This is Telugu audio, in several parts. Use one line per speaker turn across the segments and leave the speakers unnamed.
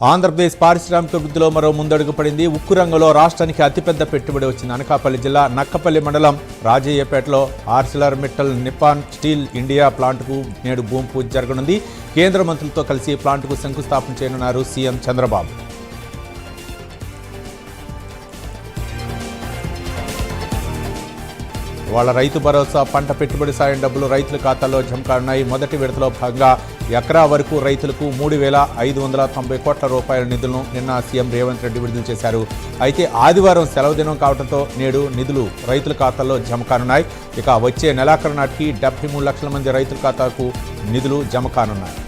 ఆంధ్రప్రదేశ్ పారిశ్రామికాభివృద్ధిలో మరో ముందడుగు పడింది. ఉక్కు రంగంలో రాష్ట్రానికి అతిపెద్ద పెట్టుబడి వచ్చింది. అనకాపల్లి జిల్లా నక్కపల్లి మండలం రాజయ్యపేటలో Arcelor Mittal Nippon steel India ప్లాంట్కు నేడు భూమి పూజ జరగనుంది. కేంద్ర మంత్రులతో కలిసి ప్లాంట్కు శంకుస్థాపన చేయనున్నారు సీఎం చంద్రబాబు. వాళ్ళ రైతు భరోసా పంట పెట్టుబడి సాయం డబ్బులు రైతుల ఖాతాల్లో జమ కానున్నాయి. మొదటి విడతలో భాగంగా ఎకరా వరకు రైతులకు 3,590 కోట్ల రూపాయల నిధులను నిన్న సీఎం రేవంత్ రెడ్డి విడుదల చేశారు. అయితే ఆదివారం సెలవు దినం కావడంతో నేడు నిధులు రైతుల ఖాతాల్లో జమ కానున్నాయి. ఇక వచ్చే నెలాఖరు నాటికి 73 లక్షల మంది రైతుల ఖాతాకు నిధులు జమ కానున్నాయి.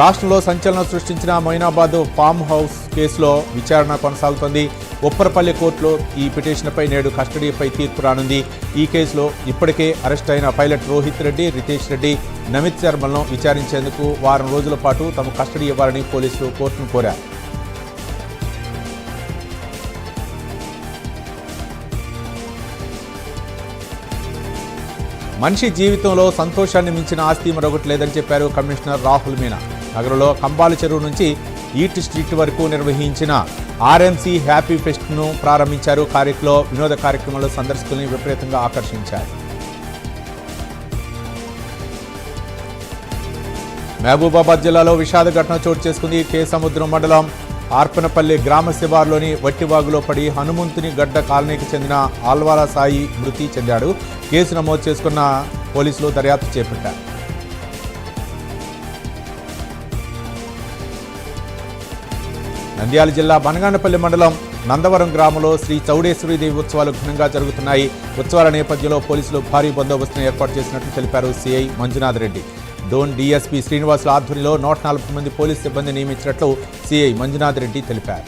రాష్ట్రంలో సంచలనం సృష్టించిన మొయినాబాద్ ఫామ్ హౌస్ కేసులో విచారణ కొనసాగుతోంది. ఉప్పరపల్లి కోర్టులో ఈ పిటిషన్పై నేడు కస్టడీపై తీర్పు రానుంది. ఈ కేసులో ఇప్పటికే అరెస్ట్ అయిన పైలట్ రోహిత్ రెడ్డి, రితేష్ రెడ్డి, నమిత్ శర్మలను విచారించేందుకు వారం రోజుల పాటు తమ కస్టడీ ఇవ్వాలని పోలీసులు కోర్టును కోరారు. మనిషి జీవితంలో సంతోషాన్ని మించిన ఆస్తి మరొకటి లేదని చెప్పారు కమిషనర్ రాహుల్ మీనా. నగరంలో కంబాల చెరువు నుంచి ఈట్ స్ట్రీట్ వరకు నిర్వహించిన ఆర్ఎంసీ హ్యాపీ ఫెస్ట్ను ప్రారంభించారు. కార్యక్రమంలో వినోద కార్యక్రమాలు సందర్శకుల్ని విపరీతంగా ఆకర్షించారు. మహబూబాబాద్ జిల్లాలో విషాద ఘటన చోటు చేసుకుంది. కేసముద్రం మండలం ఆర్పనపల్లి గ్రామ శివార్లోని వట్టివాగులో పడి హనుమంతుని గడ్డ కాలనీకి చెందిన ఆల్వాల సాయి మృతి చెందాడు. కేసు నమోదు చేసుకున్న పోలీసులు దర్యాప్తు చేపట్టారు. నంద్యాల జిల్లా బనగానపల్లి మండలం నందవరం గ్రామంలో శ్రీ చౌడేశ్వరీదేవి ఉత్సవాలు ఘనంగా జరుగుతున్నాయి. ఉత్సవాల నేపథ్యంలో పోలీసులు భారీ బందోబస్తును ఏర్పాటు చేసినట్లు తెలిపారు సిఐ మంజునాథ్ రెడ్డి. డోన్ డీఎస్పీ శ్రీనివాసుల ఆధ్వర్యంలో 140 మంది పోలీసు సిబ్బంది నియమించినట్లు సిఐ మంజునాథ్ రెడ్డి తెలిపారు.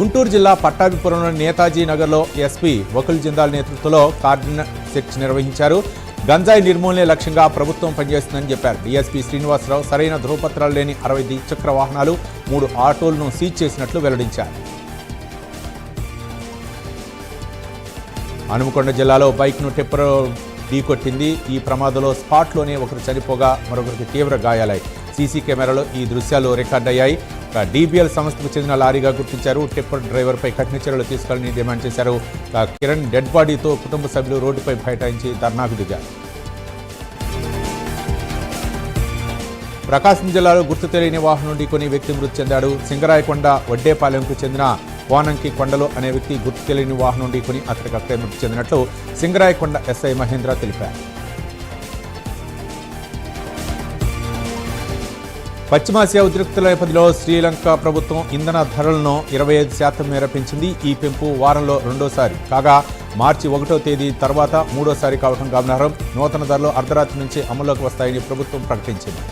గుంటూరు జిల్లా పట్టాభిపురంలోని నేతాజీ నగర్లో ఎస్పీ వకుల్ జిందాల్ నేతృత్వంలో కార్డన్ సెర్చ్ నిర్వహించారు. గంజాయి నిర్మూలనే లక్ష్యంగా ప్రభుత్వం పనిచేస్తుందని చెప్పారు. డీఎస్పీ శ్రీనివాసరావు సరైన ధృవపత్రాలు లేని 60 ద్విచక్ర వాహనాలు, 3 ఆటోలను సీజ్ చేసినట్లు వెల్లడించారు. హనుమకొండ జిల్లాలో బైక్ను టిప్పర్ ఢీకొట్టింది. ఈ ప్రమాదంలో స్పాట్లోనే ఒకరు చనిపోగా మరొకరికి తీవ్ర గాయాలయ్యాయి. సీసీ కెమెరాలో ఈ దృశ్యాలు రికార్డయ్యాయి. డీబీఎల్ సంస్థకు చెందిన లారీగా గుర్తించారు. టిప్పర్ డ్రైవర్పై కఠిన చర్యలు తీసుకోవాలని డిమాండ్ చేశారు. కిరణ్ డెడ్ బాడీతో కుటుంబ సభ్యులు రోడ్డుపై బైఠాయించి ధర్నాకు దిగారు. ప్రకాశం జిల్లాలో గుర్తు తెలియని వాహనం ఢీకొని వ్యక్తి మృతి చెందాడు. సింగరాయకొండ వడ్డేపాలెంకు చెందిన కోనంకి కొండలు అనే వ్యక్తి గుర్తు తెలియని వాహనం ఢీకొని అక్కడికక్కడే మృతి చెందినట్లు సింగరాయకొండ ఎస్ఐ మహేంద్ర తెలిపారు. పశ్చిమాసియా ఉద్రిక్తల నేపథ్యంలో శ్రీలంక ప్రభుత్వం ఇంధన ధరలను 25% మేర పెంచింది. ఈ పెంపు వారంలో రెండోసారి కాగా మార్చి 1వ తేదీ తర్వాత మూడోసారి కావడం గమనార్హం. నూతన ధరలు అర్ధరాత్రి నుంచి అమల్లోకి వస్తాయని ప్రభుత్వం ప్రకటించింది.